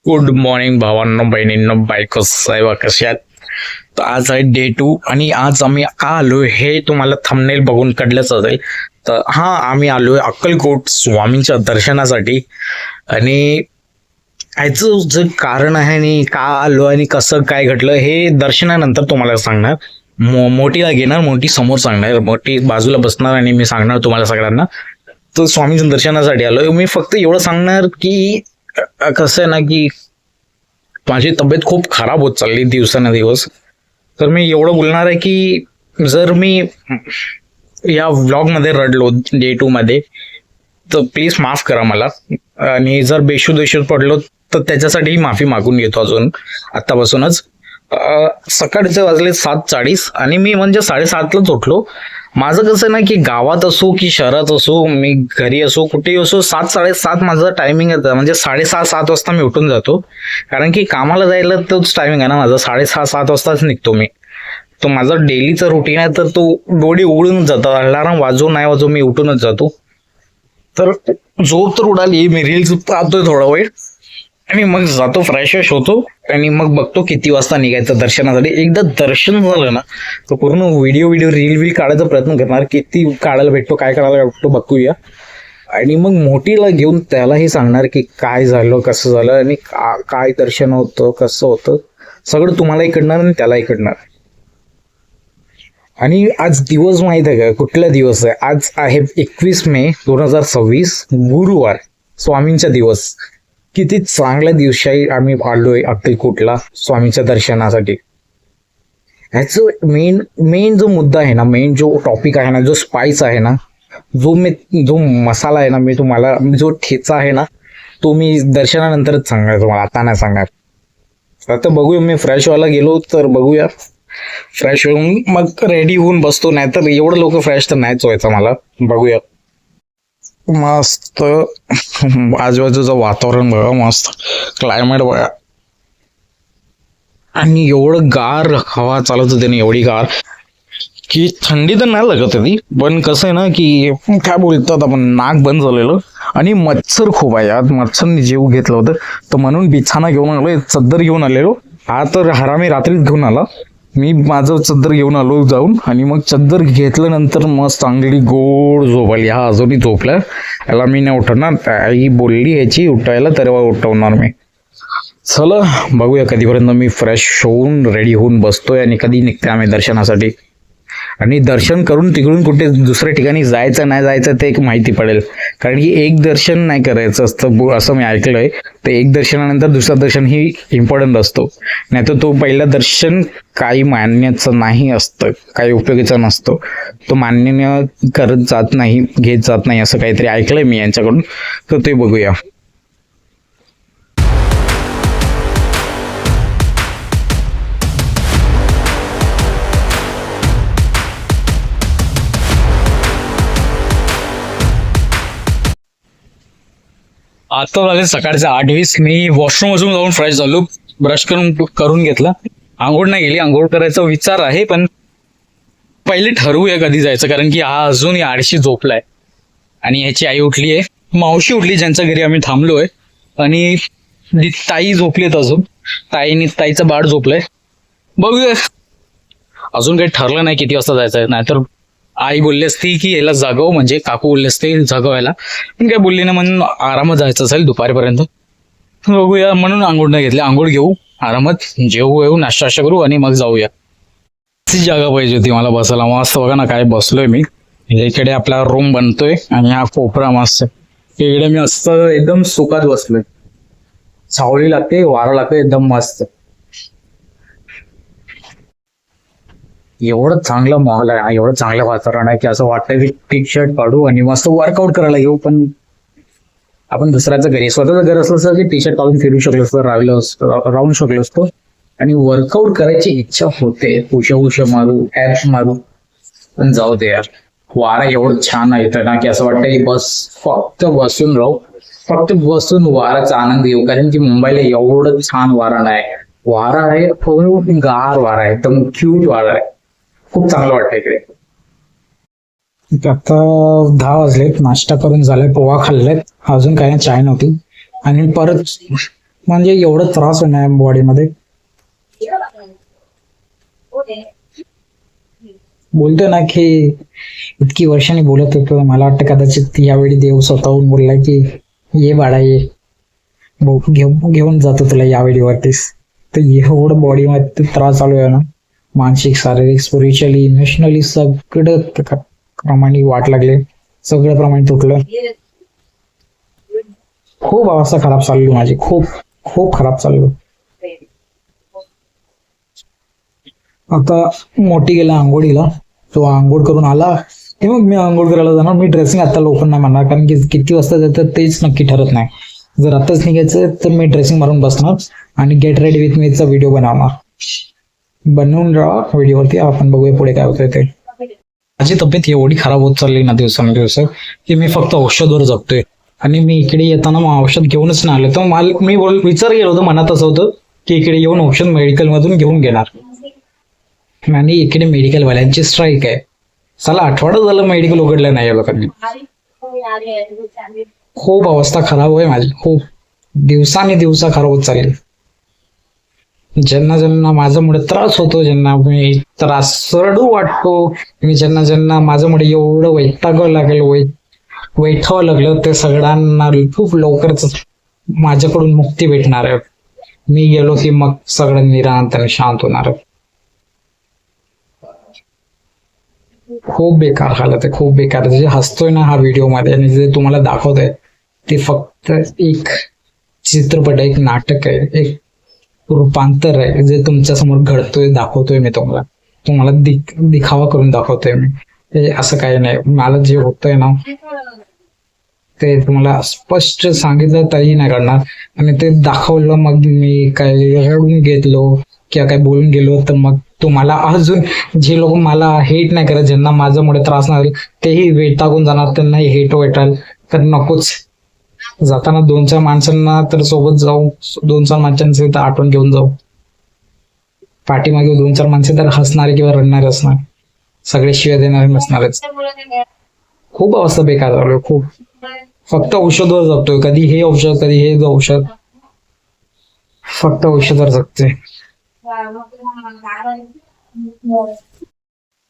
Good morning भावांनो, बहिणींनो, बायको साहेब कशा आहेत? तर आज आहे डे 2 आणि आज आम्ही का आलोय हे तुम्हाला थंबनेल बघून कळलंच असेल. तर आम्ही आलोय अक्कलकोट स्वामींच्या दर्शनासाठी. आणि ह्याचं जे कारण आहे आणि का आलो आणि कसं काय घडलं हे दर्शनानंतर तुम्हाला सांगणार. मोठीला घेणार, मोठी समोर सांगणार, मोठी बाजूला बसणार आणि मी सांगणार तुम्हाला सगळ्यांना. तर स्वामींच्या दर्शनासाठी आलोय. मी फक्त एवढं सांगणार की कसं आहे ना की माझी तब्येत खूप खराब होत चालली दिवसानुदिवस. तर मी एवढं बोलणार आहे की जर मी या व्लॉग मध्ये रडलो डे 2 मध्ये तर प्लीज माफ करा मला. आणि जर बेशुद्ध पडलो तर त्याच्यासाठीही माफी मागून घेतो अजून आत्तापासूनच. सकाळचे वाजले 7:40 आणि मी म्हणजे 7:30लाच उठलो. माझं कसं ना की गावात असो की शहरात असो, मी घरी असो कुठेही असो, 7-7:30 माझं टायमिंग आहे. म्हणजे 6:30-7 वाजता मी उठून जातो, कारण की कामाला जायला तोच टायमिंग आहे ना माझा. 6:30-7 वाजताच निघतो मी. तो माझा डेलीचा रुटीन आहे. तर तो डोळे उघडून जातात, अलार्म वाजवू नाही वाजवू मी उठूनच जातो. तर झोप तर उडाली, मी रील्स पाहतोय थोडा वेळ आणि मग जातो, फ्रेश होतो आणि मग बघतो किती वाजता निघायचं दर्शनासाठी. एकदा दर्शन झालं ना तर पूर्ण व्हिडिओ रील काढायचा प्रयत्न करणार. किती काढायला भेटतो, काय काढायला भेटतो बघूया. आणि मग मोठीला घेऊन त्यालाही सांगणार की काय झालं, कसं झालं आणि काय दर्शन होतं, कसं होतं, सगळं तुम्हालाही कळणार आणि त्यालाही कळणार. आणि आज दिवस माहित आहे का कुठला दिवस आहे? आज आहे 21 मे 2026, गुरुवार, स्वामींचा दिवस. किती चांगल्या दिवशी आम्ही आलोय अक्कलकोटला स्वामींच्या दर्शनासाठी. ह्याचं मेन जो मुद्दा आहे ना, मेन जो टॉपिक आहे ना, जो स्पाइस आहे ना, जो मसाला आहे ना, मी तुम्हाला जो ठेचा आहे ना, तो मी दर्शनानंतरच सांगणार तुम्हाला, आता नाही सांगणार. आता बघूया, मी फ्रेश व्हायला गेलो तर बघूया. फ्रेश होऊन मग रेडी होऊन बसतो, नाहीतर एवढं लोक फ्रेश तर नाहीच व्हायचं मला. बघूया. मस्त आजूबाजूचं वातावरण बघा, मस्त क्लायमेट बघा. आणि एवढं गार हवा चालत होते ना, एवढी गार की थंडी तर नाही लागत होती. पण कसं आहे ना की काय बोलतात आपण, नाक बंद झालेलं आणि मच्छर खूप आहे. आज मच्छरने जीव घेतलं होतं, तर म्हणून बिछाना घेऊन आलो, चद्दर घेऊन आलेलो. हा तर हरामी रात्रीच घेऊन आला. मी माझं चद्दर घेऊन आलो जाऊन, आणि मग चद्दर घेतल्यानंतर मस्त चांगली गोड झोप आली. हा अजूनही झोपला, याला मी नाही उठवणार. आई बोलली याची उठायला, तेव्हा उठवणार मी. चला बघूया कधीपर्यंत मी फ्रेश होऊन रेडी होऊन बसतोय आणि कधी निघते आम्ही दर्शनासाठी. आणि दर्शन करून तिकडून कुठे दुसऱ्या ठिकाणी जायचं नाही जायचं ते एक माहिती पडेल. कारण की एक दर्शन नाही करायचं असतं असं मी ऐकलंय. तर एक दर्शनानंतर दुसरं दर्शन ही इम्पॉर्टंट असतो. नाही तर तो पहिलं दर्शन काही मान्याचं नाही असतं, काही उपयोगीचा नसतो. तो मान्य करत जात नाही, घेत जात नाही, असं काहीतरी ऐकलंय मी यांच्याकडून. तर ते बघूया. आता झाले सकाळचे 8:20. मी वॉशरूम वरून जाऊन फ्रेश झालो, ब्रश करून घेतला. आंघोळ नाही गेली, आंघोळ करायचा विचार आहे, पण पहिले ठरवूया कधी जायचं. कारण की हा अजून आळशी झोपलाय आणि याची आई उठली आहे, मावशी उठली ज्यांच्या घरी आम्ही थांबलोय, आणि ताई झोपलीत अजून. ताईचं बाळ झोपलंय. बघूया, अजून काही ठरलं नाही किती वाजता जायचंय. नाहीतर आई बोलली असती की याला जागव, म्हणजे काकू बोलले असते जागवायला, पण काय बोलली ना, म्हणून आरामात जायचं असेल दुपारपर्यंत. बघूया, म्हणून आंघोळ नाही घेतली. आंघोळ घेऊ, आरामात जेवू, नाश्ता करू आणि मग जाऊया. ती जागा पाहिजे होती मला बसायला. मस्त बघा ना काय बसलोय मी. इकडे आपला रूम बनतोय आणि हा कोपरा मस्त. इकडे मी मस्त एकदम सुखात बसलोय. सावली लागते, वारा लागते, एकदम मस्त. एवढं चांगलं माहोल आहे, एवढं चांगलं वातावरण आहे की असं वाटतं की टी शर्ट काढू आणि मस्त वर्कआउट करायला घेऊ. पण आपण दुसऱ्याचं घरी, स्वतःचं घर असलं असतं की टी शर्ट काढून फिरू शकलो असतो, राहून शकलो असतो. आणि वर्कआउट करायची इच्छा होते, उशा मारू, ऍप्स मारू, पण जाऊ दे यार. वारा एवढं छान येतं ना की असं वाटतं की फक्त बसून राहू, फक्त बसून वाराचा आनंद घेऊ. कारण की मुंबईला एवढं छान वारा नाही. वारा आहे, खूप गार वारा आहे, एकदम क्यूट वारा आहे. खूप चांगलं वाटतं इकडे. आता 10 वाजलेत, नाश्ता करून झालाय, पोहा खाल्लेत, अजून काही चाय नव्हती. आणि परत म्हणजे एवढं त्रास होणार बॉडीमध्ये. बोलतो ना की इतकी वर्षांनी बोलत होतो, मला वाटतं कदाचित यावेळी देव स्वतःहून बोलला की ये बाळा ये, घेऊन जातो तुला यावेळी वरतीस. तर एवढं बॉडीमध्ये त्रास चालू आहे ना, मानसिक, शारीरिक, स्पिरिच्युअली, इमोशनली सगळं प्रमाणे वाट लागले, सगळं प्रमाणे तुटलं. खूप अवस्था खराब चालली माझी, खूप खूप खराब चाललो. आता मोठी गेला आंघोळीला, तो आंघोळ करून आला की मग मी आंघोळ करायला जाणार. मी ड्रेसिंग आता लवकर नाही म्हणणार, कारण की किती वाजता जातं तेच नक्की ठरत नाही. जर आताच निघायचं तर मी ड्रेसिंग मारून बसणार आणि गेट रेडी विथ मीचा व्हिडिओ बनवणार. बनवून राहा व्हिडिओवरती, आपण बघूया पुढे काय होतंय ते. माझी तब्येत एवढी खराब होत चालली ना दिवसांदिवस की मी फक्त औषधवर जगतोय. आणि मी इकडे येताना मग औषध घेऊनच नाही आलो. तर मला मी विचार केला होता, मनात असं होतं की इकडे येऊन औषध मेडिकल मधून घेऊन घेणार. आणि इकडे मेडिकल वाल्यांची स्ट्राईक आहे. चला आठवडा झालं मेडिकल उघडलं नाही या लोकांनी. खूप अवस्था खराब आहे माझी, खूप दिवसाने दिवसा खराब होत चालली. ज्यांना ज्यांना माझ्यामुळे त्रास होतो, ज्यांना मी त्रास रडू वाटतो, मी ज्यांना ज्यांना माझ्यामुळे एवढं वैतागावं लागेल, वैठावं लागलं, ते सगळ्यांना खूप लवकरच माझ्याकडून मुक्ती भेटणार आहे. मी गेलो की मग सगळं निरांताने शांत होणार आहे. खूप बेकार हालत आहे, खूप बेकार. जे हसतोय ना हा व्हिडिओ मध्ये आणि जे तुम्हाला दाखवतोय ते फक्त एक चित्रपट आहे, एक नाटक आहे, एक रूपांतर आहे जे तुमच्या समोर घडतोय, दाखवतोय मी तुम्हाला दिखावा करून दाखवतोय मी. हे असं काही नाही. मला जे होतंय ना ते तुम्हाला स्पष्ट सांगितलं तरी नाही करणार, आणि ते दाखवलं मग मी काय रडून घेतलो किंवा काय बोलून गेलो तर मग तुम्हाला अजून जे लोक मला हेट नाही करत, ज्यांना माझ्यामुळे त्रास नाही तेही वैतागून जाणार, त्यांनाही हेट वाटेल. तर नकोच. जाताना 2-4 माणसांना तर सोबत जाऊ, 2-4 माणसांची तर आठवण घेऊन जाऊ. पाठीमागे 2-4 माणसे तर हसणारे किंवा रडणारे असणार, सगळे शिव्या देणारे नसणारच. खूप अवस्था बेकार झालोय, खूप. फक्त औषधावर जगतोय, कधी हे औषध कधी हे औषध, फक्त औषधावर जगतोय.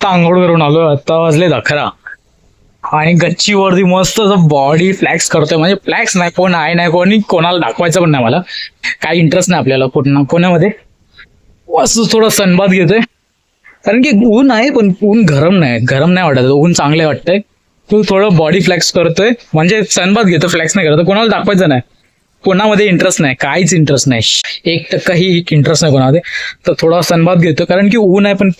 आंघोळ करून आलो, आता वाजले 11 आणि गच्चीवरती मस्त बॉडी फ्लॅक्स करतोय. म्हणजे फ्लॅक्स नाही, कोण आहे नाही, कोणाला दाखवायचं पण नाही. मला काही इंटरेस्ट नाही आपल्याला कोणामध्ये. मस्त थोडा सनबाथ घेतोय, कारण की ऊन आहे पण ऊन गरम नाही वाटत, ऊन चांगले वाटतंय. तू थोडं बॉडी फ्लॅक्स करतोय, म्हणजे सनबाथ घेतो, फ्लॅक्स नाही करत. कोणाला दाखवायचं नाही, कोणामध्ये इंटरेस्ट नाही, काहीच इंटरेस्ट नाही, 1% इंटरेस्ट नाही कोणामध्ये. तर थोडा सनबाथ घेतो, कारण की ऊन आहे पण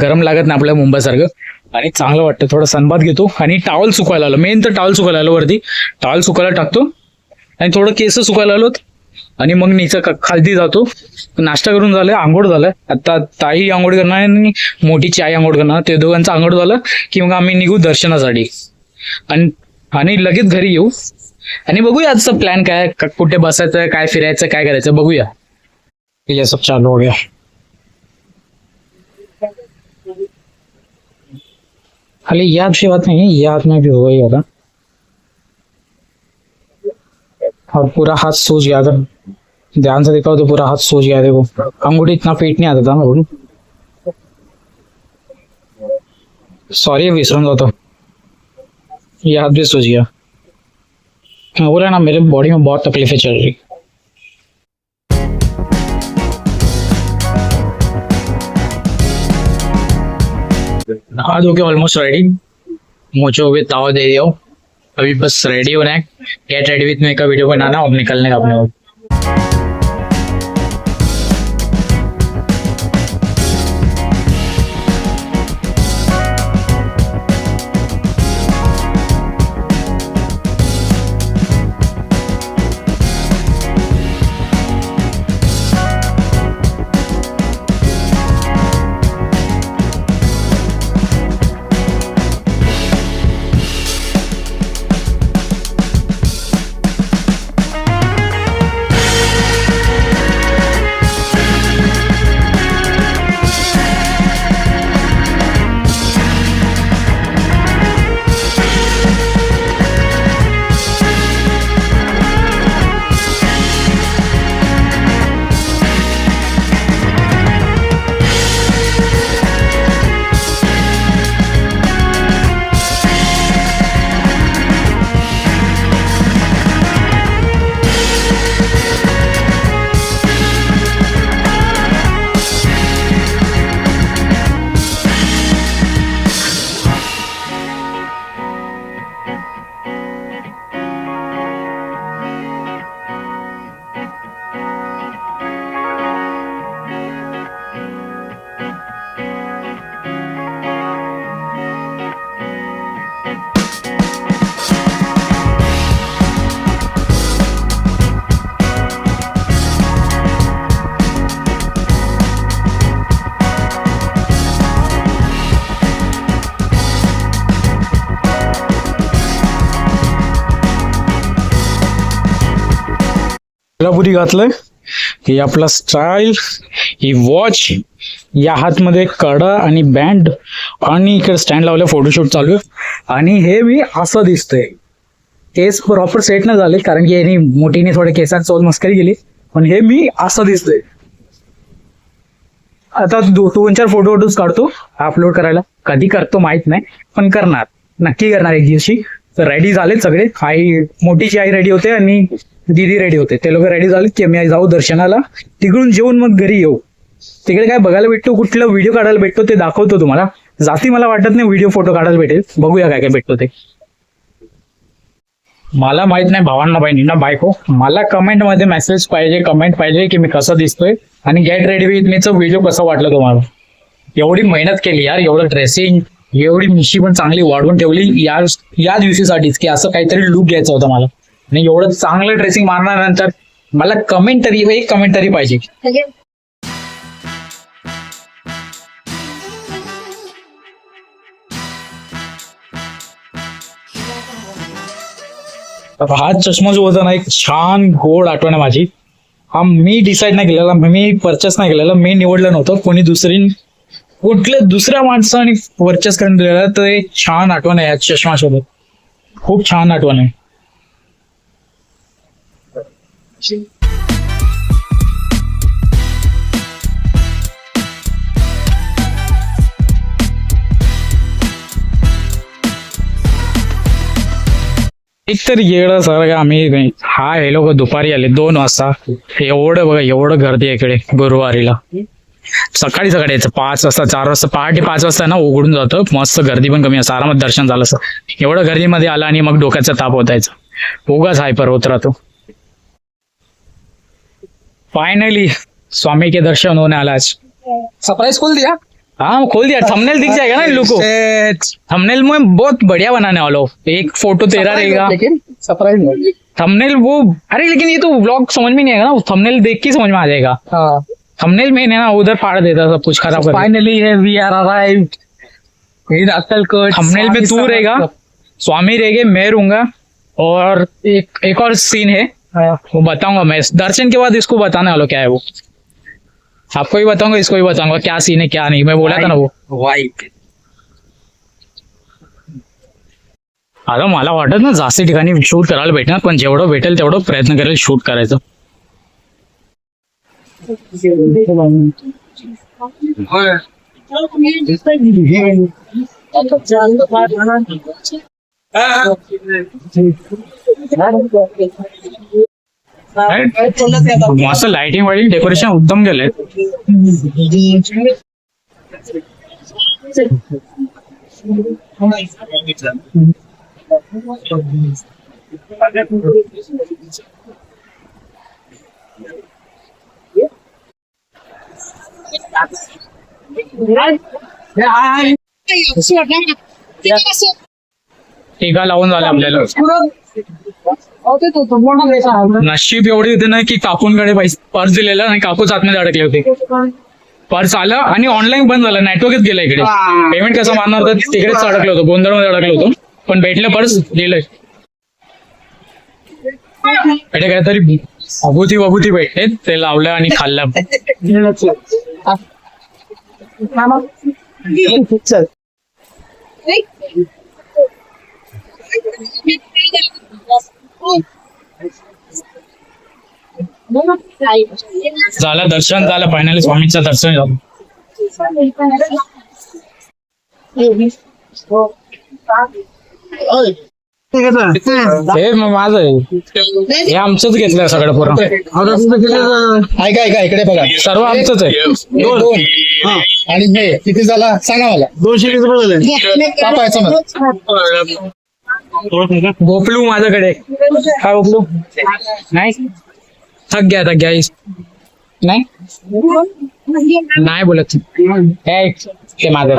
गरम लागत नाही आपल्या मुंबईसारखं, आणि चांगलं वाटतं. थोडा सनबाथ घेतो आणि टॉवेल सुकवायला आलो. मेन तर टॉवेल सुकवायला आलो, वरती टॉवेल सुकायला टाकतो आणि थोडं केस सुकायला आलोत आणि मग नीचं खालती जातो. नाश्ता करून झालाय, आंघोळ झालाय. आता ताई आंघोळ करणार आणि मोठीची आई आंघोळ करणार. ते दोघांचं आंघोळ झालं की मग आम्ही निघू दर्शनासाठी आणि लगेच घरी येऊ आणि बघूया आजचा प्लॅन काय, कुठे बसायचं, काय फिरायचं, काय करायचं बघूया. ये सब चालू हो गया. खाली याद की बात नहीं है, याद में भी हुआ ही होगा. और पूरा हाथ सूज गया था, ध्यान से देखा तो पूरा हाथ सूज गया. देखो अंगूठी इतना पेट नहीं आता था ना. सॉरी विसरून जातो, ये हाथ भी सूज गया. मैं बोला ना मेरे बॉडी में बहुत तकलीफें चल रही. नहा धो के ऑलमोस्ट रेडी, मुझे भी ताव दे दिया. अभी बस रेडी होना है, गेट रेडी विथ मी का वीडियो बनाना, अब निकलने का अपने को. हुडी घातलंय, ही आपला स्टाईल, ही वॉच, या हातमध्ये कडा आणि बँड, आणि इकडे स्टँड लावलं, फोटोशूट चालू आहे. आणि हे मी असं दिसतंय. केस प्रॉपर सेट नाही झाले कारण की यांनी मोठीने थोडे केसांसोबत मस्करी केली, पण हे मी असं दिसतंय. आता 2-4 फोटोज काढतो अपलोड करायला. कधी करतो माहित नाही, पण करणार, नक्की करणार एक दिवशी. तर रेडी झालेत सगळे. आई, मोठीची आई रेडी होते आणि दीदी रेडी होते. ते लोक रेडी झालेत की आम्ही जाऊ दर्शनाला. तिकडून जेवून मग घरी येऊ. तिकडे काय बघायला भेटतो, कुठला व्हिडिओ काढायला भेटतो ते दाखवतो तुम्हाला. जाती मला वाटत नाही व्हिडिओ फोटो काढायला भेटेल. बघूया काय काय भेटतो ते. मला माहित नाही भावांना बहिणींना बायको, मला कमेंट मध्ये मेसेज पाहिजे, कमेंट पाहिजे की मी कसं दिसतोय आणि गेट रेडी विथ मीचं व्हिडिओ कसं वाटलं तुम्हाला. एवढी मेहनत केली यार, एवढं ड्रेसिंग, एवढी मिशी पण चांगली वाढवून ठेवली या दिवशीसाठीच की असं काहीतरी लुक घ्यायचा होता मला. आणि एवढं चांगलं ड्रेसिंग मारल्यानंतर मला एक कमेंट तरी पाहिजे. हा चष्मा जो होता ना, एक छान गोड आठवण आहे माझी. हा मी डिसाईड नाही केलेला, मी परचेस नाही केलेला, मी निवडलं नव्हतं, कुठल्या दुसऱ्या माणसाने परचेस करून दिलेला. तर एक छान आठवण आहे या चष्मासोबत, खूप छान आठवण आहे. एकतर येडं सर आम्ही हे लोक दुपारी आले 2 वाजता. एवढं बघा, एवढं गर्दी आहे इकडे गुरुवारीला. सकाळी यायचं 5 वाजता, 4 वाजता, पहाटे 5 वाजता ना उघडून जातं. मस्त गर्दी पण कमी असं, आरामात दर्शन झालं असं. एवढं गर्दीमध्ये आला आणि मग डोक्याचा ताप होतायचा, उगाच हायपर होत राहतो. फाइनली स्वामी के दर्शन होने आला आज. सरप्राइज खोल दिया। हाँ खोल दिया. थंबनेल दिख जाएगा ना इन लोग को. थंबनेल में बहुत बढ़िया बनाने वाला हूँ. एक फोटो तेरा रहेगा, लेकिन सरप्राइज नहीं। थंबनेल वो, अरे लेकिन ये तो व्लॉग समझ में नहीं आएगा ना, थंबनेल देख के समझ में आ जाएगा. हाँ थंबनेल में ना उधर फाड़ देता सब कुछ खराब कर. Finally we are arrived in Akkalkot. Thumbnail में तू रहेगा, स्वामी रहेंगे, मैं रहूंगा, और एक और सीन है वो बताऊंगा मैं दर्शन के बाद. इसको बताने वाला क्या है वो, आपको भी बताऊंगा, इसको भी बताऊंगा क्या सीन है क्या नहीं. मैं बोला था ना वो वाइट। आता मला वाटत ना जास्त ठिकाणी शूट करायला भेटणार, पण जेवढं भेटेल तेवढं प्रयत्न करेल शूट करायचं. मस्त लाइटिंग वाइटिंग डेकोरेशन उत्तम केलंय. टीका लावून झालं आपल्याला. नशीब एवढी होते ना की काकूंकडे पर्स दिलेला आणि काकूच आतमध्ये अडकले होते. पर्स आलं आणि ऑनलाईन बंद झालं, नेटवर्कच गेलं इकडे. पेमेंट कसं मारणार तर तिकडेच अडकलं होतं, गोंधळमध्ये अडकलं होतं. पण भेटलं पर्स, दिलंय. इकडे काहीतरी अभूती भेटते, ते लावलं आणि खाल्लं. चल झालं दर्शन झालं, फायनली स्वामींचं दर्शन झालं. हे माझं आहे, हे आमचंच घेतलंय सगळं पूर्ण. ऐका इकडे बघा, सर्व आमचंच आहे. दोन आणि हे किती झाला सांगा मला. 220 कापायचं मग. गोपलू माझ्याकडे. हा गोपलू नाही, थक गया नाही नाही बोलत ते माझं.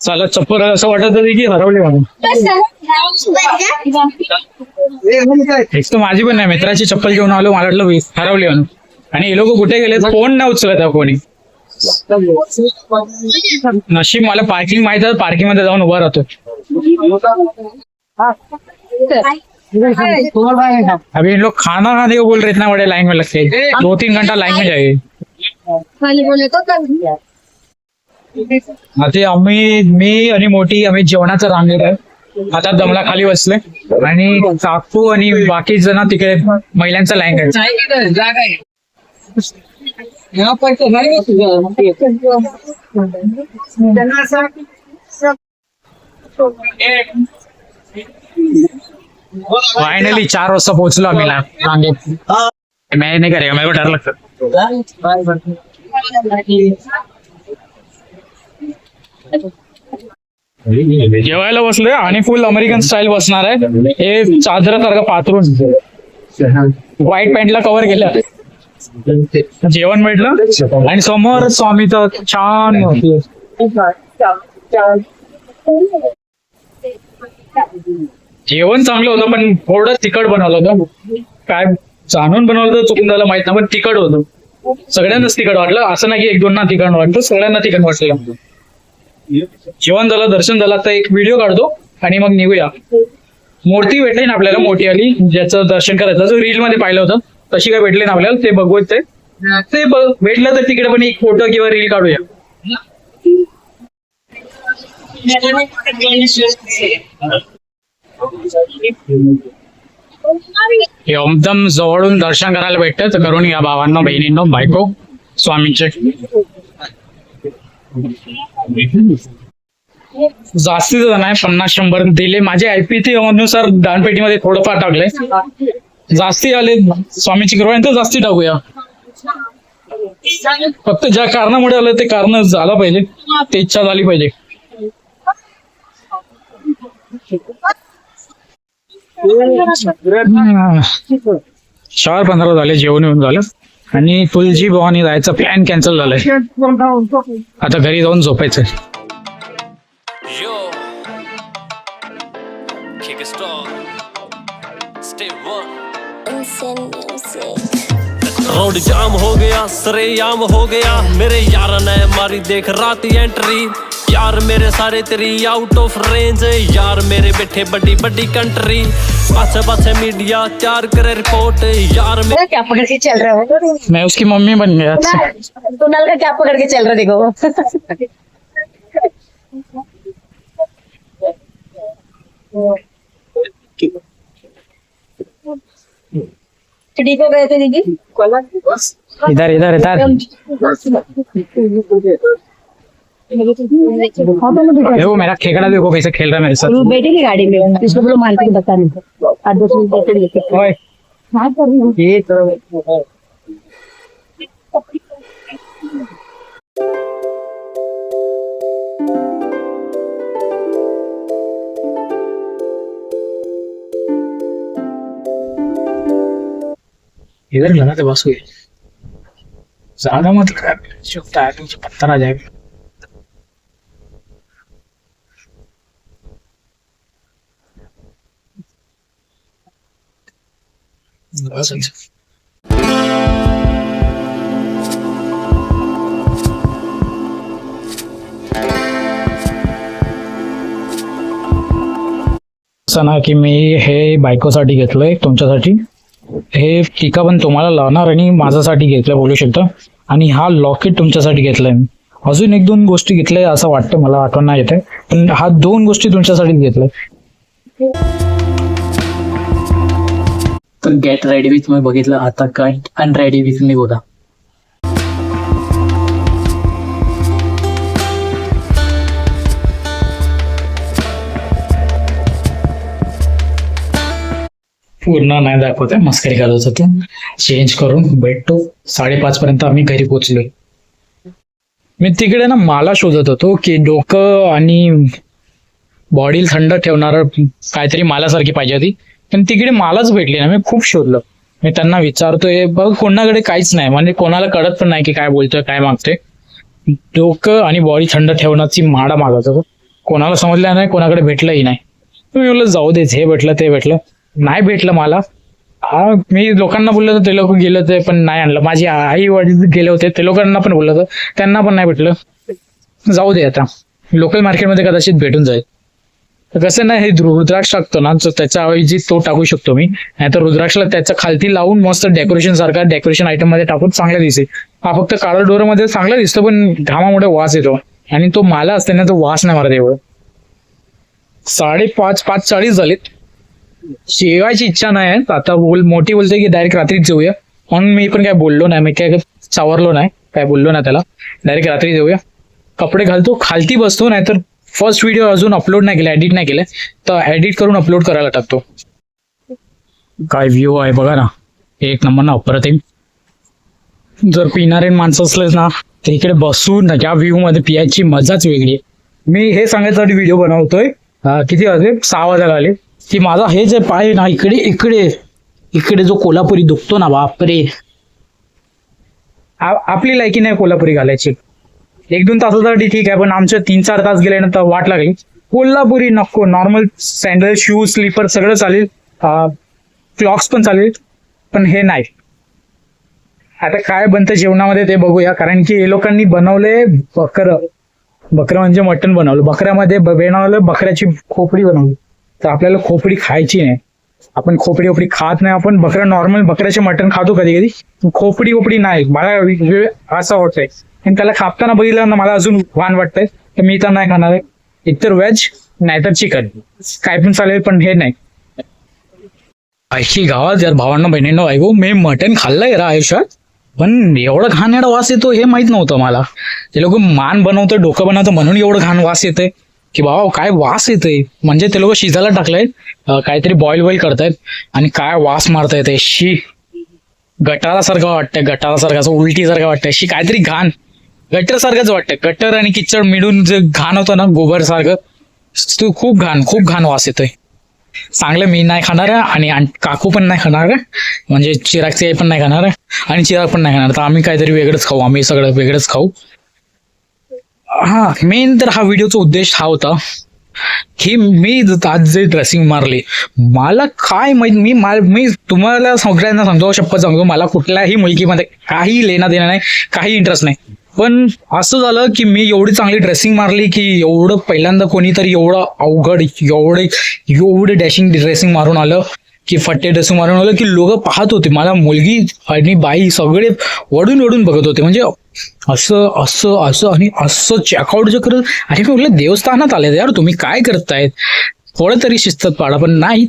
चला चप्पल असं वाटत होती की हरवले म्हणून. एक तर माझी पण नाही, मित्राची चप्पल घेऊन आलो, मला वाटलं हरवली म्हणून. आणि हे लोक कुठे गेले, फोन नाही उचलत कोणी. नशीब मला पार्किंग माहित आहे, पार्किंग मध्ये जाऊन उभा राहतो. अभी इन लोग खाना खाने को बोल रहे इतना बड़े लाइन में लगते हैं 2-3 घंटा लाइन में जाएगी. आता मी आणि मोठी आम्ही जेवणाचं रांगेत आहे. आता दमला खाली बसले आणि काकू आणि बाकी जण तिकडे महिलांचा लाईन आहे. फायनली 4 वाजता पोहोचलो आम्ही रांगेत. मैं नहीं करेगा, मेरे को डर लगता. जेवायला बसलोय आणि फुल अमेरिकन स्टाईल बसणार आहे. हे चादरासारखं पाथरून व्हाईट पॅन्टला कव्हर केलं. जेवण भेटलं आणि समोर स्वामीचं छान जेवण चांगलं होतं पण थोडं तिखट बनवलं होतं. काय जाणून बनवलं तर चुकून झालं माहित नाही, पण तिखट होतं. सगळ्यांनाच तिखट वाटलं, असं नाही की 1-2 ना तिखट वाटलं, सगळ्यांना तिखट वाटलं. जेवण झालं, दर्शन झालं. आता एक व्हिडिओ काढतो आणि मग निघूया. मूर्ती भेटली ना आपल्याला, मोठी आली ज्याचं दर्शन करायचं, जो रील मध्ये पाहिलं होतं तशी काय भेटली ना आपल्याला, ते बघवत ते भेटलं तर तिकडे पण एक फोटो किंवा रील काढूया. एकदम जवळून दर्शन करायला भेटतं तर करून या भावांनो, बहिणींनो, बायको स्वामींचे. जास्तीच नाही, 50-100 दिले. माझे IPT अनुसार दानपेटीमध्ये थोडंफार टाकलंय. जास्ती आले स्वामीची कृपा तर जास्ती टाकूया. फक्त ज्या कारणामुळे आलं ते कारण झालं पाहिजे, ते इच्छा झाली पाहिजे. चार 15 झाले जेवण येऊन झालं आणि तुळजी भवानी जायचा प्लॅन कॅन्सल झालाय. आता घरी जाऊन झोपायचं. Yo, kick it strong. Stay one. Road jam हो गया, सरेआम हो गया, मेरे यार ने मारी देख रात एंट्री. यार मेरे सारे तेरी आउट ऑफ रेंज, यार मेरे बैठे बड़ी बड़ी कंट्री. पाछे पाछे मीडिया तैयार करे रिपोर्ट. यार तो क्या पकड़ के चल रहा हो? मैं उसकी मम्मी बन गया. तू नल का क्या पकड़ के चल रहा देखो. चिड़ी को गए थे दीदी. इधर इधर इधर. देखो मेरा खेकड़ा, देखो कैसे खेल रहा है मेरे साथ. वो बैठे की गाड़ी में, इसको बोलो मालती को बता नहीं. आज 2 मिनट लेके ओए, ये तो इधर लगाते बस हुई ज्यादा मत कर, चुपता है तुमसे पत्थर आ जाएगा. असं ना की मी हे बायकोसाठी घेतलंय, तुमच्यासाठी. हे टीका पण तुम्हाला लावणार आणि माझ्यासाठी घेतलं बोलू शकता. आणि हा लॉकेट तुमच्यासाठी घेतलाय मी. अजून 1-2 गोष्टी घेतल्या असं वाटतं, मला आठवण नाही येते, पण हा 2 गोष्टी तुमच्यासाठी घेतल्या. तर गेट रेडी विथ मी बघितलं, आता काय अनरेडी विथ मी बघा. पूर्ण नाही दाखवते, मस्करी करत होते. चेंज करून भेटतो. 5:30 पर्यंत आम्ही घरी पोहोचलोय. मी तिकडे ना माला शोधत होतो की डोकं आणि बॉडी थंड ठेवणार काहीतरी मालासारखी पाहिजे होती, पण तिकडे मालाच भेटली ना. मी खूप शोधलं. मी त्यांना विचारतोय, बघ कोणाकडे काहीच नाही, म्हणजे कोणाला कळत पण नाही की काय बोलतोय काय मागतोय. डोकं आणि बॉडी थंड ठेवण्याची माळा मागत होतो. कोणाला समजलं नाही, कोणाकडे भेटलंही नाही. मी बोललो जाऊ दे, हे भेटलं ते भेटलं, नाही भेटलं मला. मी लोकांना बोललो होतं, ते लोक गेले होते पण नाही आणलं. माझी आई वडील गेले होते, ते लोकांना पण बोललो होतं, त्यांना पण नाही भेटलं. जाऊ दे, आता लोकल मार्केटमध्ये कदाचित भेटून जाईल. तर कसं ना, हे रुद्राक्ष टाकतो ना, तर त्याच्या ऐवजी तो टाकू शकतो मी. नाहीतर रुद्राक्षला त्याच्या खालती लावून मस्त डेकोरेशन सारखा डेकोरेशन आयटम मध्ये टाकून चांगला दिसेल. हा फक्त काळा डोर मध्ये चांगला दिसतो, पण घामामुळे वास येतो. आणि तो माला असते ना, तो वास नाही मारत एवढं. 5:40 झालेत. जेवायची इच्छा नाही आहे आता. मोठी बोलते की डायरेक्ट रात्रीच जाऊया, म्हणून मी पण काय बोललो नाही. मी काय चावरलो नाही, काय बोललो नाही त्याला. डायरेक्ट रात्री जाऊया. कपडे घालतो, खालती बसतो. नाहीतर फर्स्ट व्हिडिओ अजून अपलोड नाही केला, एडिट नाही केलं, तर एडिट करून अपलोड करायला टाकतो. काय व्ह्यू आहे बघा ना, एक नंबर ना, अप्रतिम. जर पिणारे माणसं असलेच ना, तर इकडे बसून ना या व्ह्यू मध्ये पियाची मजाच वेगळी आहे. मी हे सांगायसाठी व्हिडिओ बनवतोय. किती वाजले? 6 वाजायला आले. की माझा हे जे पाय ना, इकडे इकडे इकडे जो कोल्हापुरी दुखतो ना, बापरे. आपली लायकी नाही कोल्हापुरी घालायची. 1-2 तासासाठी ठीक आहे, पण आमचे 3-4 तास गेल्यानंतर वाट लागली. कोल्हापुरी नको, नॉर्मल सँडल, शूज, स्लीपर सगळं चालेल, क्लॉक्स पण चालेल, पण हे नाही. आता काय बनतं जेवणामध्ये ते बघूया, कारण की हे लोकांनी बनवले बकरं म्हणजे मटण बनवलं. बकऱ्यामध्ये बनवलं, बकऱ्याची खोपडी बनवली. तर आपल्याला खोपडी खायची नाही. आपण खोपडी खात नाही. आपण नॉर्मल बकऱ्याचे मटण खातो कधी कधी, खोपडी नाही. मला असं वाटतंय. आणि त्याला कापताना बघितलं ना, मला अजून वाण वाटतंय, तर मी तर नाही खाणार आहे. एकतर व्हेज नाहीतर चिकन, काय पण चालेल, पण हे नाही. ऐकी गावात यार, भावांना बहिणींना ऐकू, मी मटण खाल्लंय रा आयुष्यात, पण एवढं घाण एवढा वास येतो हे माहित नव्हतं मला. ते लोक मान बनवतं, डोकं बनवतं, म्हणून एवढं घाण वास येतंय की बाबा काय वास येतंय. म्हणजे ते लोक शिजायला टाकलंय, काहीतरी बॉईल करतायत आणि काय वास मारतायत. शी, गटारासारखं वाटतंय, गटारासारखं असं उलटीसारखं वाटतंय. शी, काहीतरी घाण गटर सारखंच वाटतंय. गटर आणि किचड मिळून जे घाण होतं ना, गोबर सारखं, तो खूप घाण वास येतोय. चांगलं मी नाही खाणार आहे, आणि काकू पण नाही खाणार आहे, म्हणजे चिरागची आई पण नाही खाणार आहे, आणि चिराग पण नाही खाणार. तर आम्ही काहीतरी वेगळंच खाऊ, आम्ही सगळं वेगळंच खाऊ. हा, मेन तर हा व्हिडिओचा उद्देश हा होता की मी आज जे ड्रेसिंग मारली, मला काय माहित. मी तुम्हाला सगळ्यांना सांगतो, शपथ सांगतो, मला कुठल्याही मुलगीमध्ये काही लेणं देणं नाही, काही इंटरेस्ट नाही. पण असं झालं की मी एवढी चांगली ड्रेसिंग मारली की एवढं पहिल्यांदा कोणीतरी एवढं अवघड एवढे डॅशिंग ड्रेसिंग मारून आलं की फट्टे ड्रेसिंग मारून आलं की लोक पाहत होते मला. मुलगी आणि बाई सगळे वडून बघत होते. म्हणजे असं आणि असं चेकआउट जे करत. अरे मी म्हटलं देवस्थानात आले यार, तुम्ही काय करतायत, थोडं तरी शिस्तात पाडा. पण नाही,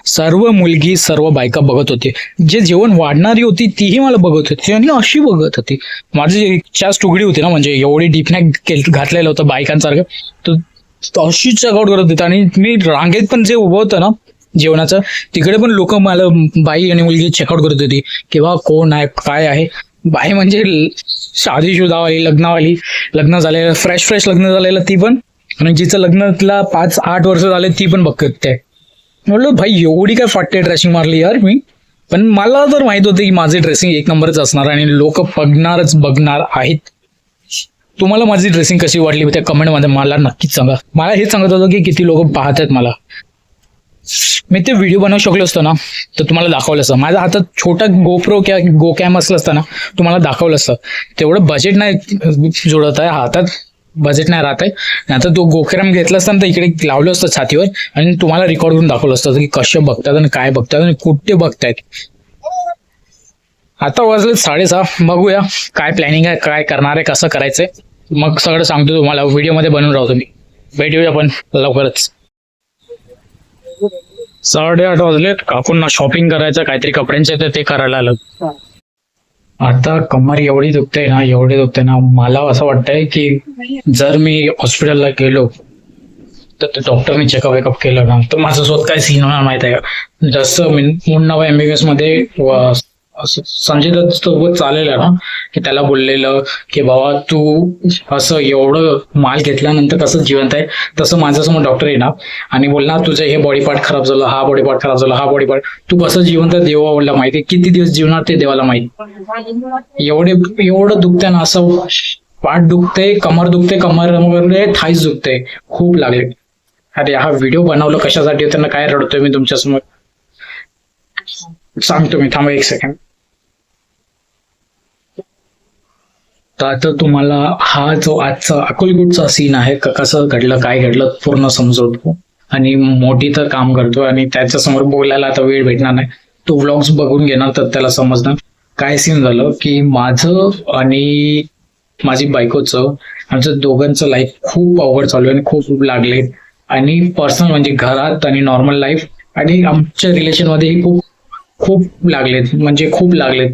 सर्व मुलगी सर्व बायका बघत होते. जे जेवण वाढणारी होती तीही मला बघत होती आणि अशी बघत होती. माझी चाच टुगडी होती ना, म्हणजे एवढी डीपने घातलेलं होतं बायकांसारखं, तर अशी चेकआउट करत होती. आणि मी रांगेत पण जे उभं होतं ना जेवणाचं, तिकडे पण लोक मला, बाई आणि मुलगी चेकआउट करत होती की बा कोण आहे, काय आहे. बाई म्हणजे शादीशुदावाली, लग्न झालेलं, फ्रेश लग्न झालेलं ती पण, आणि जिचं लग्नातला 5-8 वर्ष झाले ती पण बघत ते. म्हटलं भाई एवढी काय फाटे ड्रेसिंग मारली यार मी. पण मला तर माहित होतं की माझी ड्रेसिंग 1 नंबरच असणार आणि लोक बघणार आहेत. तुम्हाला माझी ड्रेसिंग कशी वाटली त्या कमेंटमध्ये मला नक्कीच सांगा. मला हेच सांगत होतं की किती लोक पाहत आहेत मला. मी ते व्हिडिओ बनवू शकलो असतो ना, तर तुम्हाला दाखवलं असतं. माझ्या हातात छोटा गोप्रो गोकॅम असलं असतं ना, तुम्हाला दाखवलं असतं. तेवढं बजेट नाही जोडत आहे, हातात बजेट नाही राहत आहे. आता तो गोकॅम घेतला असता तर इकडे लावलं असतं छातीवर आणि तुम्हाला रेकॉर्ड करून दाखवलं असतं की कसे बघतात आणि काय बघतात आणि कुठे बघतायत. आता वाजले 6:30. बघूया काय प्लॅनिंग आहे, काय करणार आहे, कसं करायचंय, मग सगळं सांगतो तुम्हाला. व्हिडिओमध्ये बनवून राहतो मी. भेटूया आपण लवकरच. 8:30 वाजलेत. काकूंना शॉपिंग करायचं काहीतरी कपड्यांचे, तर ते करायला आलं. आता कमर एवढी दुखते ना, मला असं वाटतंय की जर मी हॉस्पिटलला गेलो तर ते डॉक्टरने चेकअप केलं ना, तर माझं स्वतः काय सीन होणार माहित आहे का. जसं मुन्नाबा MBBS मध्ये संजय दत्त सोबत चाललेलं ना, की त्याला बोललेलं की बाबा तू असं एवढं माल घेतल्यानंतर कसं जिवंत आहे, तसं माझ्यासमोर डॉक्टर येणार आणि बोलणार तुझं हे बॉडी पार्ट खराब झालं, हा बॉडी पार्ट खराब झाला, हा बॉडी पार्ट, तू कसं जिवंत देवाला माहिती, किती दिवस जीवणार ते देवाला माहिती. एवढं दुखतंय ना, असं पाठ दुखते, कमर दुखते, कमर थाईच दुखते, खूप लागले. अरे हा व्हिडिओ बनवलं कशासाठी होतं ना, काय रडतोय मी तुमच्यासमोर सांगतो मी. थांबा 1 सेकंड. तर आता तुम्हाला हा जो आजचा अक्कलकोटचा सीन आहे, कसं घडलं, काय घडलं, पूर्ण समजवतो. आणि मोठी तर काम करतो आणि त्याच्यासमोर बोलायला आता वेळ भेटणार नाही. तो व्लॉग्स बघून घेणार तर त्याला समजणार काय सीन झालं की माझं आणि माझी बायकोचं, आमचं दोघांचं लाईफ खूप अवघड चालू आहे आणि खूप लागले. आणि पर्सनल म्हणजे घरात आणि नॉर्मल लाईफ आणि आमच्या रिलेशन मध्येही खूप खूप लागलेत, म्हणजे खूप लागलेत.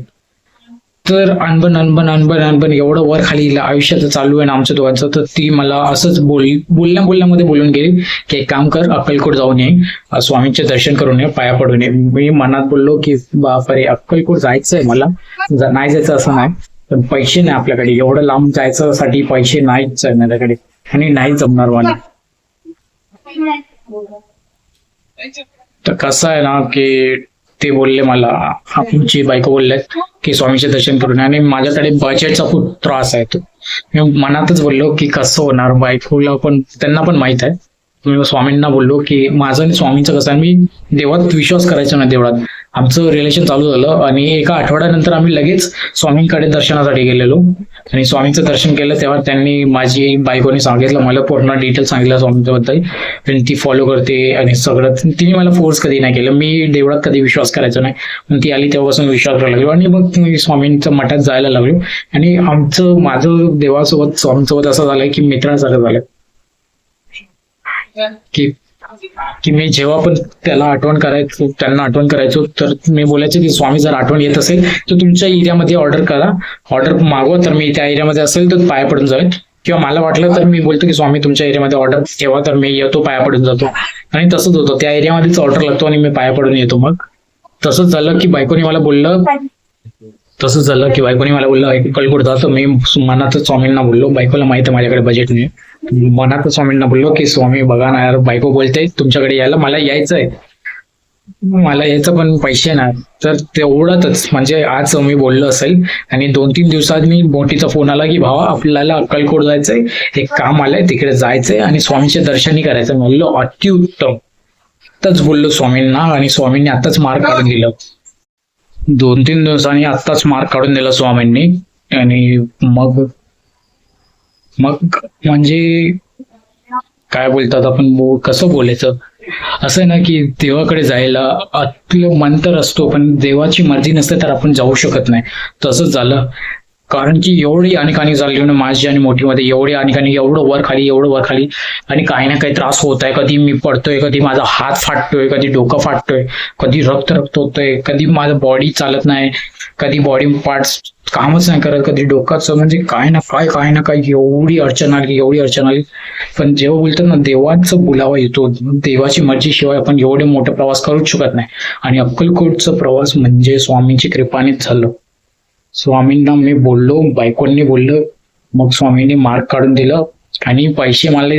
तर अनबन एवढं वर खाली आयुष्याचं चालू आहे ना आमच्या दोघांचं. तर ती मला असंच बोलण्यामध्ये बोलून गेली की एक काम कर, अक्कलकोट जाऊन ये, स्वामींचे दर्शन करून ये, पाया पडून ये. मी मनात बोललो की बापरे, अक्कलकोट जायचंय मला, नाही जायचं असं नाही, पण पैसे नाही आपल्याकडे, एवढं लांब जायचं साठी पैसे नाहीच आहे माझ्याकडे आणि नाही जमणार मला. तर कसं आहे ना की ते बोलले मला, आमची बायको बोलले की स्वामीचे दर्शन करून, आणि माझ्याकडे बजेटचा खूप त्रास आहे. तो मी मनातच बोललो की कसं होणार, बायकोला पण त्यांना पण माहित आहे. मी स्वामींना बोललो की माझं आणि स्वामींचं कसं आहे, मी देवात विश्वास करायचा नाही. देवळात आमचं रिलेशन चालू झालं आणि एका आठवड्यानंतर आम्ही लगेच स्वामींकडे दर्शनासाठी गेलेलो आणि स्वामींचं दर्शन केलं. तेव्हा त्यांनी, माझी बायकोने सांगितलं मला, पूर्ण डिटेल सांगितलं स्वामींच्याबद्दल. आणि ती फॉलो करते आणि सगळं. तिने मला फोर्स कधी नाही केलं, मी देवळात कधी विश्वास करायचा नाही, पण ती आली तेव्हापासून विश्वास करायला लागलो आणि मग मी स्वामींच्या मठात जायला लागलो. आणि माझं देवासोबत, स्वामींसोबत असं झालंय की मित्रासारखं झालंय की मी जेव्हा पण त्याला आठवण करायचो, त्यांना आठवण करायचो, तर मी बोलायचो की स्वामी जर आठवण येत असेल तर तुमच्या एरियामध्ये ऑर्डर करा, ऑर्डर मागवा, तर मी त्या एरियामध्ये असेल तर पाया पडून जाईल. किंवा मला वाटलं तर मी बोलतो की स्वामी तुमच्या एरियामध्ये ऑर्डर ठेवा, तर मी येतो, पाया पडून जातो. आणि तसंच होतं, त्या एरियामध्येच ऑर्डर लागतो आणि मी पाया पडून येतो. मग तसंच झालं की बायकोनी मला बोललं अक्कलकोट जातो. मी मनातच स्वामींना बोललो, बायकोला माहिती आहे माझ्याकडे बजेट नाही, मनातच स्वामींना बोललो की स्वामी बघा ना यार, बायको बोलते तुमच्याकडे यायला, मला यायचं पण पैसे नाही. तर तेवढंच म्हणजे आज मी बोललो असेल आणि 2-3 दिवसांनी मोठीचा फोन आला की भावा आपल्याला अक्कलकोट जायचंय, एक काम आलंय, तिकडे जायचंय आणि स्वामींचे दर्शनही करायचं. म्हणलो अतिउत्तम. आत्ताच बोललो स्वामींना आणि स्वामींनी आत्ताच मार्क काढून दिलं. 2-3 दिवसांनी आत्ताच मार्क काढून दिला स्वामींनी. आणि मग म्हणजे काय बोलतात आपण, कसं बोलायचं, असं आहे ना की देवाकडे जायला आपलं मन तर असतो, पण देवाची मर्जी नसते तर आपण जाऊ शकत नाही. तसंच झालं, कारण की एवढी अनकानी झाली ना माझी आणि मोठीमध्ये, एवढी अनकानी, एवढं वर खाली आणि काही ना काही त्रास होत आहे. कधी मी पडतोय, कधी माझा हात फाटतोय, कधी डोकं फाटतोय, कधी रक्त होतोय, कधी माझं बॉडी चालत नाही, कधी बॉडी पार्ट्स कामच नाही करत, कधी डोकाचं, म्हणजे काय ना काय एवढी अडचण आली. पण जेव्हा बोलतात ना देवाचं बुलावा येतो, देवाची मर्जीशिवाय आपण एवढे मोठे प्रवास करूच शकत नाही. आणि अक्कलकोटचा प्रवास म्हणजे स्वामींची कृपानेच झालं. स्वामींना मी बोललो, बायकोंनी बोललं, मग स्वामींनी मार्क काढून दिलं आणि पैसे मला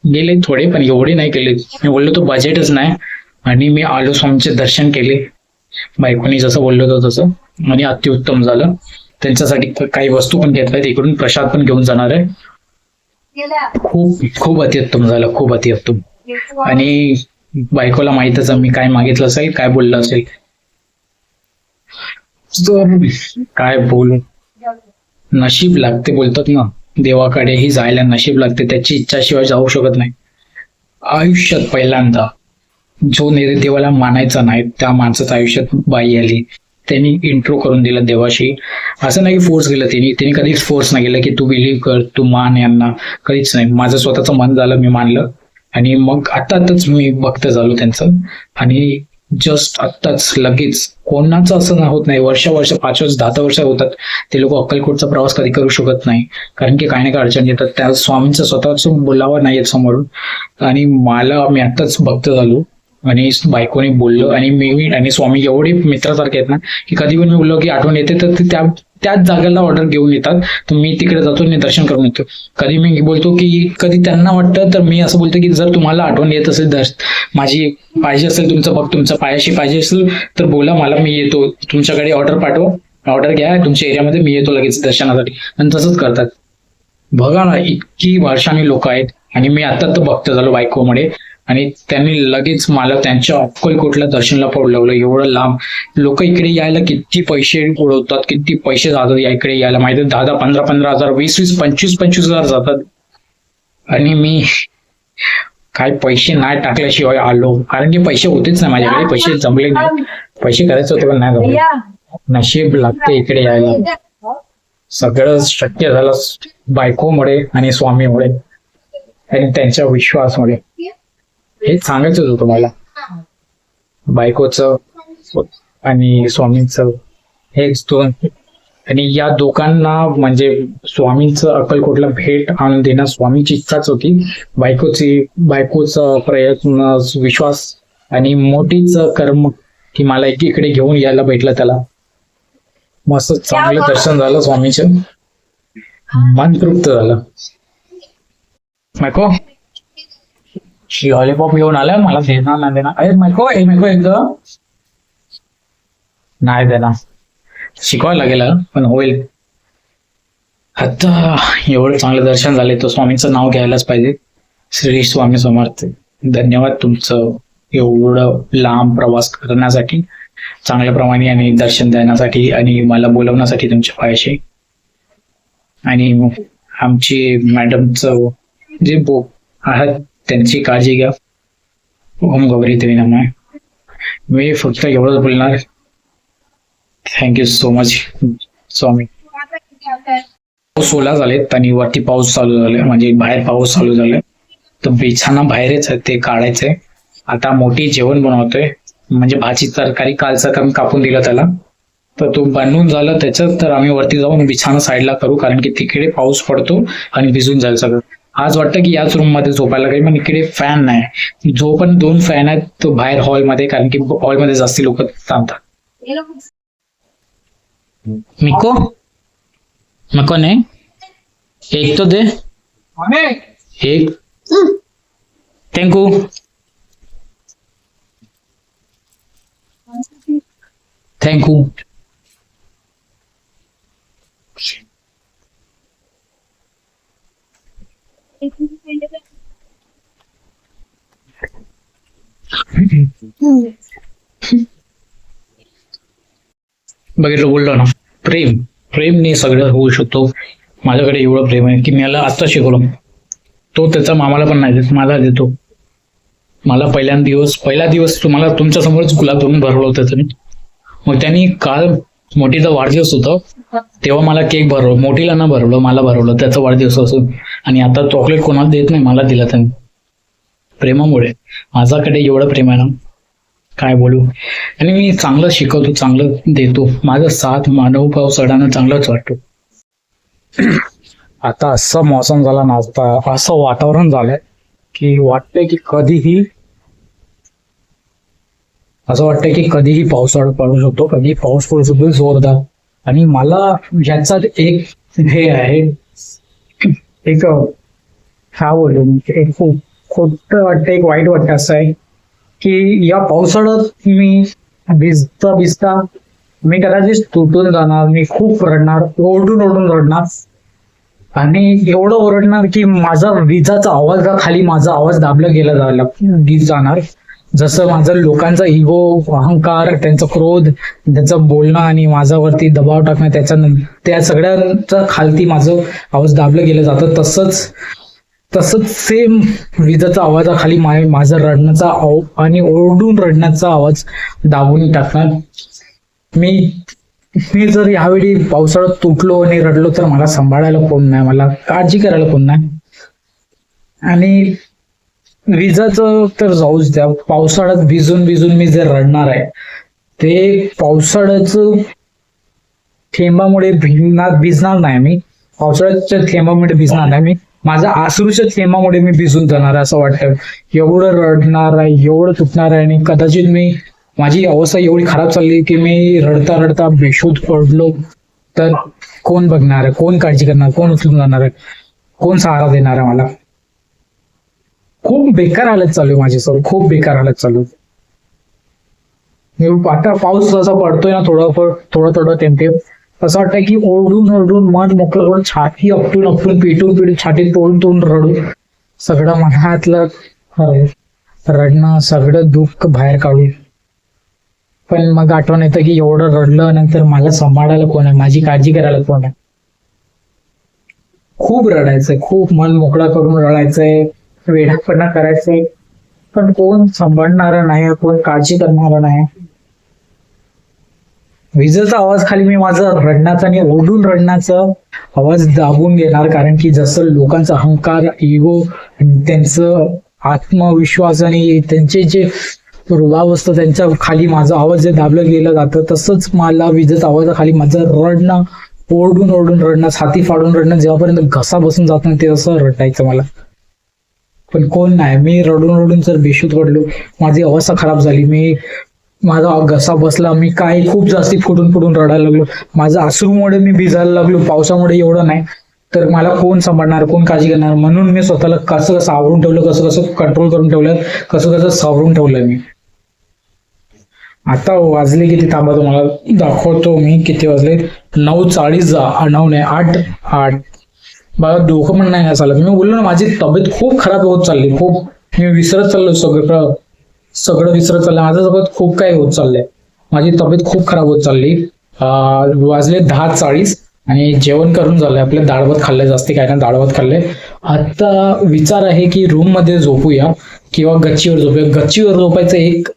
गेले थोडे, पण एवढे नाही केले. मी बोललो तो बजेटच नाही. आणि मी आलो, स्वामींचे दर्शन केले, बायकोनी जसं बोललो होतं तसं, आणि अतिउत्तम झालं. त्यांच्यासाठी काही वस्तू पण घेतल्यात, इकडून प्रसाद पण घेऊन जाणार आहे. खूप अतिउत्तम झालं, खूप अतिउत्तम. आणि बायकोला माहितच मी काय मागितलं असेल, काय बोललं असेल, काय बोलू. नशीब लागते बोलतात ना, देवाकडेही जायला नशीब लागते, त्याची इच्छाशिवाय जाऊ शकत नाही. आयुष्यात पहिल्यांदा जो देवाला मानायचा नाही त्या माणसाच्या आयुष्यात बाई आली, त्यांनी इंट्रो करून दिला देवाशी. असं नाही की फोर्स केलं, त्यांनी कधीच फोर्स नाही केलं की तू बिलीव्ह कर, तू मान यांना, कधीच नाही. माझं स्वतःचं मन झालं, मी मानलं. आणि मग आत्ताच मी भक्त झालो त्यांचं. आणि जस्ट आत्ताच लगेच, कोणाचं असं होत नाही, वर्ष 5 वर्ष 10 वर्ष होतात, ते लोक अक्कलकोटचा प्रवास कधी करू शकत नाही, कारण की काही ना काही अडचण येतात. त्या स्वामींचं स्वतःच बोलावं नाही येत समोरून. आणि मी आत्ताच भक्त झालो. आणि बायकोने बोललो, आणि मी आणि स्वामी एवढे मित्रासारखे आहेत ना की कधी पण मी बोललो की आठवण येते तर त्याच जागेला ऑर्डर घेऊन येतात, तर मी तिकडे जातो आणि दर्शन करून येतो. कधी मी बोलतो की कधी त्यांना वाटतं, तर मी असं बोलतो की जर तुम्हाला आठवण येत असेल, माझी पाहिजे असेल, तुमच्या पायाशी पाहिजे असेल तर बोला मला, मी येतो, तुमच्याकडे ऑर्डर पाठवा, ऑर्डर घ्या तुमच्या एरियामध्ये, मी येतो लगेच दर्शनासाठी. आणि तसंच करतात. बघा ना, इतकी वर्षांनी लोक आहेत. आणि मी आता तर भक्त झालो बायकोमुळे. आणि त्यांनी लगेच मला त्यांच्या अक्कलकोटला दर्शनला बोलावलं. एवढं लांब लोक इकडे यायला किती पैसे उडवतात, किती पैसे जातात इकडे यायला, माहिती 10,000, 15,000, 20,000, 25,000 जातात. आणि मी काय पैसे नाही टाकल्याशिवाय आलो, कारण की पैसे होतेच नाही माझ्याकडे, पैसे जमले नाही, पैसे करायचे होते पण नाही जमले. नशीब लागते इकडे यायला. सगळं शक्य झालं बायकोमुळे आणि स्वामीमुळे आणि त्यांच्या विश्वासमुळे. हेच सांगायचं होतं तुम्हाला, बायकोचं आणि स्वामींचं हेच दोन. आणि या दोघांना म्हणजे स्वामींचं अक्कलकोटला भेट आणून देणं स्वामींची इच्छाच होती. बायकोचा प्रयत्न, विश्वास आणि मोठीच कर्म की मला एकीकडे घेऊन यायला भेटलं. त्याला मस्त चांगलं दर्शन झालं स्वामीचं, मन तृप्त झालं. मैको लॉलीपॉप घेऊन आलाय, मला देणार नाही देणार. अरे मैको एकदा नाही देणार, शिकवायला लागेल पण होईल. आता एवढं चांगलं दर्शन झाले तर स्वामींचं नाव घ्यायलाच पाहिजे. श्री स्वामी समर्थ. धन्यवाद तुमचं एवढं लांब प्रवास करण्यासाठी, चांगल्या प्रमाणे आणि दर्शन देण्यासाठी आणि मला बोलवण्यासाठी तुमच्या पायाशी. आणि आमची मॅडमचं जे आहात त्यांची काळजी घ्या. ओम गौरी देवी नमः. मी फक्त एवढंच बोलणार. थँक्यू सो मच स्वामी. पाऊस ओला झालेत आणि वरती पाऊस चालू झाले, म्हणजे बाहेर पाऊस चालू झाले. तर बिछाना बाहेरच आहे, ते काढायचंय. आता मोठी जेवण बनवतोय, म्हणजे भाजी तरकारी कालचं कमी कापून दिलं त्याला, तर तो बनवून झालं त्याच्यात. तर आम्ही वरती जाऊन बिछाना साईडला करू, कारण की तिकडे पाऊस पडतो आणि भिजून जाईल सगळं. आज वाटतं की याच रूम मध्ये झोपायला काही, पण इकडे फॅन नाही. जो पण 2 फॅन आहेत तो बाहेर हॉलमध्ये, कारण की हॉलमध्ये जास्ती लोक थांबतात. मिको नको नाही, एक तो दे, एक. थँक्यू. थँक्यू. बघितलं, बोललो ना, प्रेमने सगळं होऊ शकतो. माझ्याकडे एवढं प्रेम आहे की मी याला आता शिकवलं. तो त्याचा मामाला पण नाही देत, मला देतो. मला पहिला दिवस तुम्हाला तुमच्या समोरच गुलाब धरून भरवलं होतं तुम्ही. मग त्यांनी काल मोठीचा वाढदिवस होता तेव्हा मला केक भरवलं, मोठीला न भरवलं, मला भरवलं त्याचा वाढदिवस असून. आणि आता चॉकलेट कोणाला देत नाही, मला दिला त्यांनी. प्रेमामुळे माझ्याकडे एवढं प्रेम आहे ना, काय बोलू. आणि मी चांगलं शिकवतो, चांगलं देतो. माझा साथ मानवभाव चढानं चांगलाच वाटतो. आता असं मौसम झाला ना, आता असं वातावरण झालंय की वाटतंय की कधीही पावसाळा पडू शकतो, कधी पाऊस पडू शकतो जोरदार. आणि मला ह्याच्यात एक हे आहे, एक काय बोलू, एक खूप वाटतं, एक वाईट वाटतं. असं आहे की या पावसाळ्यात मी भिजता मी कदाचित तुटून जाणार, मी खूप रडणार, ओरडून रडणार. आणि एवढं ओरडणार की माझा विजाचा आवाज खाली, माझा आवाज दाबला गेला जाणार. जसं माझं लोकांचा इगो, अहंकार, त्यांचा क्रोध, त्यांचं बोलणं आणि माझ्यावरती दबाव टाकणं, त्या सगळ्यांचा खालती माझं आवाज दाबलं गेलं जातं. तसंच सेम विजाचा आवाजाखाली माझं रडण्याचा आणि ओरडून रडण्याचा आवाज दाबून टाकणार. मी जर यावेळी पावसाळ्यात तुटलो आणि रडलो तर मला सांभाळायला कोण नाही, मला काळजी करायला कोण नाही. आणि विजाचं तर जाऊच द्या, पावसाळ्यात भिजून मी जे रडणार आहे ते पावसाळ्याचं थेंबामुळे भिजणार नाही मी, पावसाळ्याच्या थेंबामुळे भिजणार नाही मी, माझ्या आसरूच्या थेंबामुळे मी भिजून जाणार आहे. असं वाटतं एवढं रडणार आहे, एवढं तुटणार आहे. आणि कदाचित माझी अवस्था एवढी खराब चालली की मी रडता बेशुद्ध पडलो तर कोण बघणार आहे, कोण काळजी करणार, कोण उचलून जाणार आहे, कोण सहारा देणार आहे मला. खूप बेकार हालत चालू आहे माझी, सर खूप बेकार हालत चालू आहे. आता पाऊस जसा पडतोय ना, थोडं थेंब, असं वाटतं की ओरडून मन मोकळं करून, छाती आपटून पिटून छातीत तोडून रडू, सगळं मनातलं रडणं, सगळं दुःख बाहेर काढू. पण मग आठवण येतं की एवढं रडलं नंतर मला सांभाळायला कोण आहे, माझी काळजी करायला कोण आहे. खूप रडायचंय, खूप मन मोकळा करून रडायचंय, वेडापणा करायचंय, पण कोण सांभाळणारं नाही, कोण काळजी करणारं नाही. विजेचा आवाज खाली मी माझा रडण्याचा आणि ओढून रडण्याचा आवाज दाबून घेणार, कारण की जसं लोकांचा अहंकार, इगो, त्यांचं आत्मविश्वास आणि त्यांचे जे रुबाब असतं त्यांच्या खाली माझा आवाज जे दाबलं गेलं जातं, तसंच मला विजेचा आवाजाखाली माझं रडणं, ओरडून ओरडून रडणं, छाती फाडून रडणं, जेव्हापर्यंत घसा बसून जात नाही ते असं रडायचं मला. पण कोण नाही, मी रडून रडून जर बेशुद्ध पडलो, माझी अवस्था खराब झाली, माझा घसा बसला, मी काय खूप जास्ती फुटून फुटून रडायला लागलो, माझं अश्रूमुळे मी भिजायला लागलो, पावसामुळे एवढं नाही, तर मला कोण सांभाळणार, कोण काळजी करणार. म्हणून मी स्वतःला कसं कसं आवरून ठेवलं, कसं कसं कंट्रोल करून ठेवलं, कसं कसं सावरून ठेवलं मी. आता वाजले किती थांबा तुम्हाला दाखवतो मी किती वाजले. 9:40 9 नाही 8 बघा डोकं पण नाही चालत. मी बोललो ना माझी तब्येत खूप खराब होत चालली, खूप मी विसरत चाललो, सगळं विसरत चाललंय, माझं सगळं खूप काही होत चाललंय, माझी तब्येत खूप खराब होत चालली. वाजले 10:40 आणि जेवण करून झालंय, आपलं डाळ भात खाल्लंय, जास्ती काय ना डाळ भात खाल्लंय. आता विचार आहे की रूम मध्ये झोपूया किंवा गच्चीवर झोपूया. गच्चीवर झोपायचं एक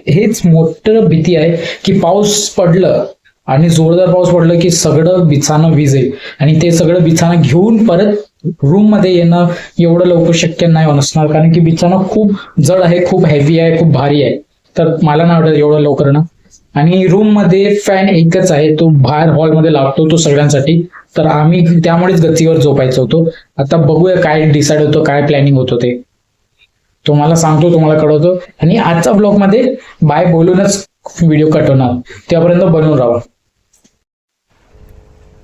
हेच मोठं भीती आहे की पाऊस पडलं आणि जोरदार पाऊस पडलं की सगळं बिछानं भिजेल आणि ते सगळं बिछानं घेऊन परत रूम मध्ये येणं एवढं लवकर शक्य नाही नसणार, कारण की बिछानं खूप जड आहे, खूप हेवी आहे, खूप भारी आहे, तर मला नाही वाटत एवढं लवकर ना. आणि रूम मध्ये फॅन एकच आहे, तो बाहेर हॉलमध्ये लागतो, तो सगळ्यांसाठी, तर आम्ही त्यामुळेच गच्चीवर झोपायचं होतो. आता बघूया काय डिसाईड होतं, काय प्लॅनिंग होतं ते तुम्हाला सांगतो, तुम्हाला कळवतो. आणि आजच्या ब्लॉग मध्ये बाय बोलूनच व्हिडिओ कट होणार, त्यापर्यंत बनवून राहा.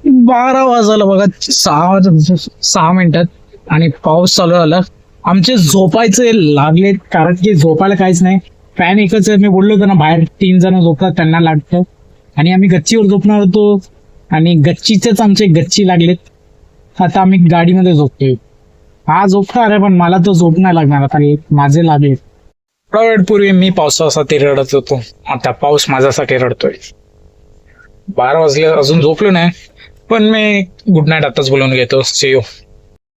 12 वाजला बघा, 6 मिनिटात आणि पाऊस चालू झाला. आमचे झोपायचे लागले, कारण की झोपायला काहीच नाही, फॅन एकच आहे. मी बोललो होतो ना बाहेर 3 जण झोपतात त्यांना लागतं, आणि आम्ही गच्चीवर झोपणार होतो आणि गच्चीचेच आमचे गच्ची लागलेत. आता आम्ही गाडीमध्ये झोपतोय. हा झोपणार आहे पण मला तो झोप नाही लागणार, आता माझे लागले. थोडा वेळ पूर्वी मी पावसासाठी रडत होतो, आता पाऊस माझ्यासाठी रडतोय. 12 वाजले अजून झोपलो नाही, पण मी गुड नाईट आताच बोलवून घेतो. See you.